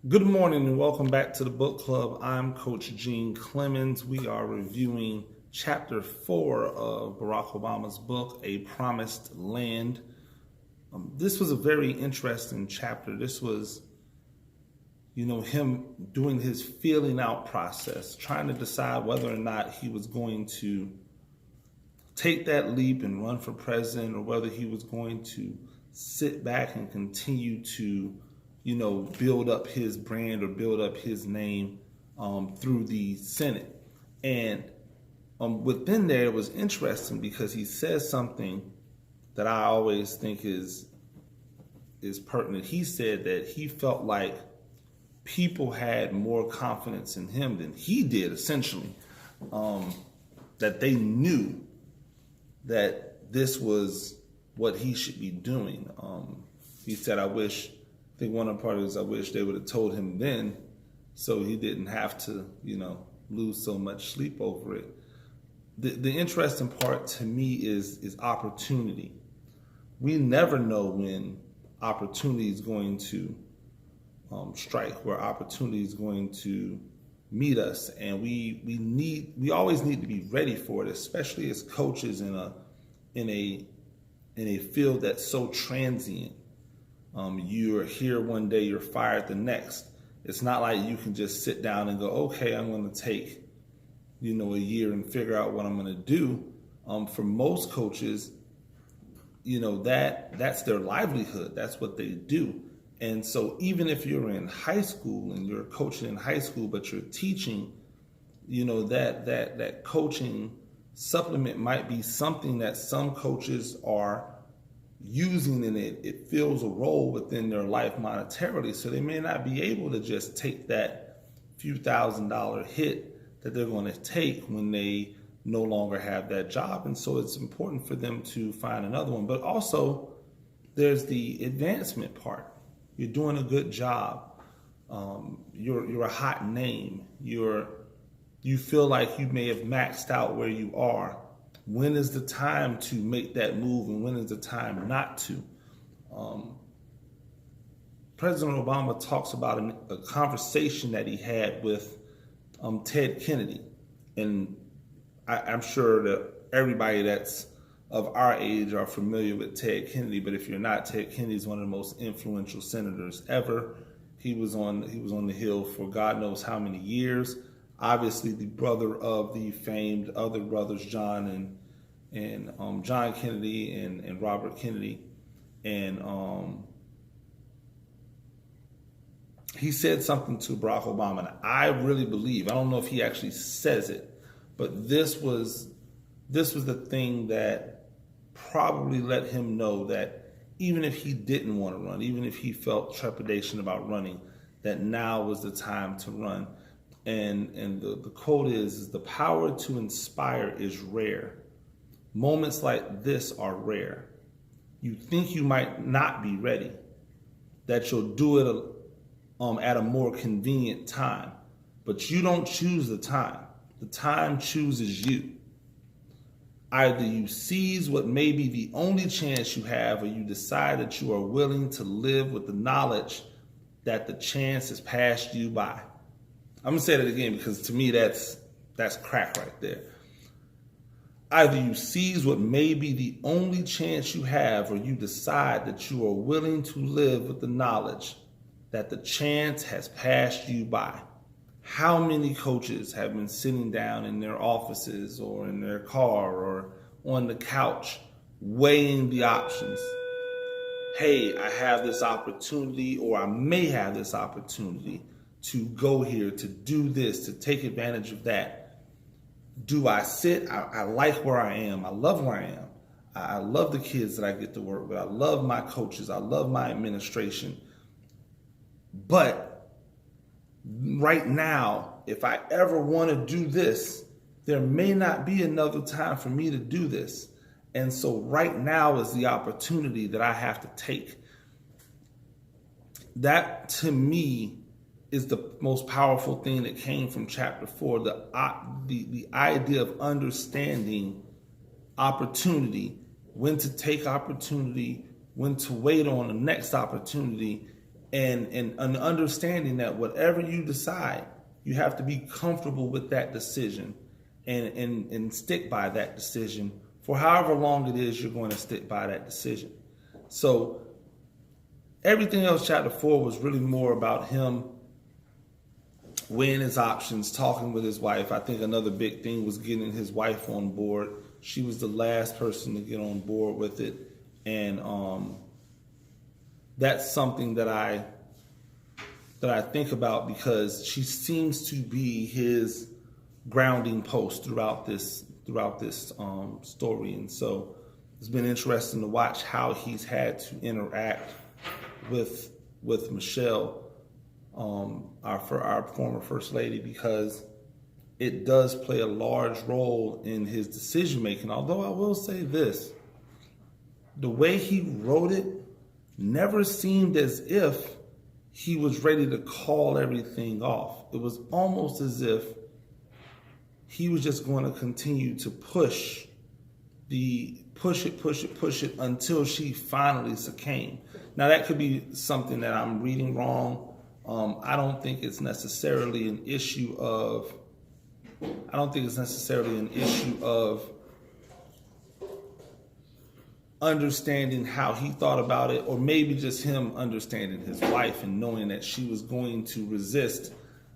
Good morning and welcome back to the book club. I'm Coach Gene Clemens. We are reviewing chapter 4 of Barack Obama's book, A Promised Land. This was a very interesting chapter. This was, him doing his feeling out process, trying to decide whether or not he was going to take that leap and run for president or whether he was going to sit back and continue to build up his brand or build up his name through the Senate. And within there, it was interesting because he says something that I always think is pertinent. He said that he felt like people had more confidence in him than he did, essentially. That they knew that this was what he should be doing. He said, I think one of the part is I wish they would have told him then so he didn't have to, lose so much sleep over it. The interesting part to me is opportunity. We never know when opportunity is going to strike, where opportunity is going to meet us, and we always need to be ready for it, especially as coaches in a field that's so transient. You're here one day, you're fired the next. It's not like you can just sit down and go, okay, I'm going to take, a year and figure out what I'm going to do. For most coaches, that's their livelihood. That's what they do. And so even if you're in high school and you're coaching in high school, but you're teaching, that coaching supplement might be something that some coaches are using, and it fills a role within their life monetarily. So they may not be able to just take that few $1,000 hit that they're going to take when they no longer have that job. And so it's important for them to find another one. But also there's the advancement part. You're doing a good job. You're a hot name. You feel like you may have maxed out where you are. When is the time to make that move and when is the time not to? President Obama talks about a conversation that he had with Ted Kennedy. And I'm sure that everybody that's of our age are familiar with Ted Kennedy, but if you're not, Ted Kennedy is one of the most influential senators ever. He was on the Hill for God knows how many years. Obviously, the brother of the famed other brothers, John and John Kennedy and Robert Kennedy. And he said something to Barack Obama, and I really believe, I don't know if he actually says it, but this was the thing that probably let him know that even if he didn't want to run, even if he felt trepidation about running, that now was the time to run. And the quote is the power to inspire is rare. Moments like this are rare. You think you might not be ready, that you'll do it at a more convenient time, but you don't choose the time. The time chooses you. Either you seize what may be the only chance you have, or you decide that you are willing to live with the knowledge that the chance has passed you by. I'm gonna say that again because to me that's crack right there. Either you seize what may be the only chance you have, or you decide that you are willing to live with the knowledge that the chance has passed you by. How many coaches have been sitting down in their offices or in their car or on the couch weighing the options? Hey, I have this opportunity, or I may have this opportunity to go here, to do this, to take advantage of that. Do I sit? I like where I am. I love where I am. I love the kids that I get to work with. I love my coaches. I love my administration. But right now, if I ever want to do this, there may not be another time for me to do this. And so right now is the opportunity that I have to take. That, to me, is the most powerful thing that came from chapter 4, the idea of understanding opportunity, when to take opportunity, when to wait on the next opportunity, and an understanding that whatever you decide, you have to be comfortable with that decision and stick by that decision for however long it is you're going to stick by that decision. So everything else, chapter 4, was really more about him weighing his options, talking with his wife. I think another big thing was getting his wife on board. She was the last person to get on board with it. And that's something that I think about, because she seems to be his grounding post throughout this story. And so it's been interesting to watch how he's had to interact with Michelle, our former First Lady, because it does play a large role in his decision making. Although I will say this, the way he wrote it never seemed as if he was ready to call everything off. It was almost as if he was just going to continue to push it until she finally succumbed. Now, that could be something that I'm reading wrong. I don't think it's necessarily an issue of understanding how he thought about it, or maybe just him understanding his wife and knowing that she was going to resist,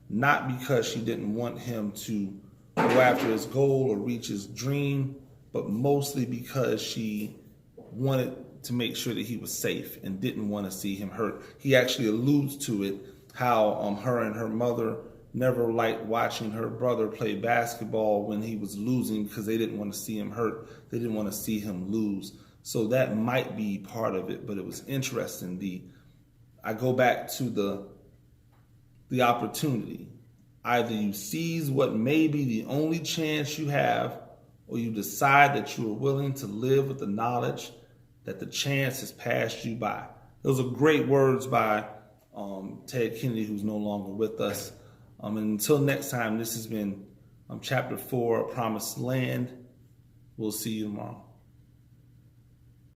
not because she didn't want him to go after his goal or reach his dream, but mostly because she wanted to make sure that he was safe and didn't want to see him hurt. He actually alludes to it, how her and her mother never liked watching her brother play basketball when he was losing, because they didn't want to see him hurt. They didn't want to see him lose. So that might be part of it, but it was interesting. I go back to the opportunity. Either you seize what may be the only chance you have, or you decide that you are willing to live with the knowledge that the chance has passed you by. Those are great words by Ted Kennedy, who's no longer with us. And until next time, this has been Chapter 4, Promised Land. We'll see you tomorrow.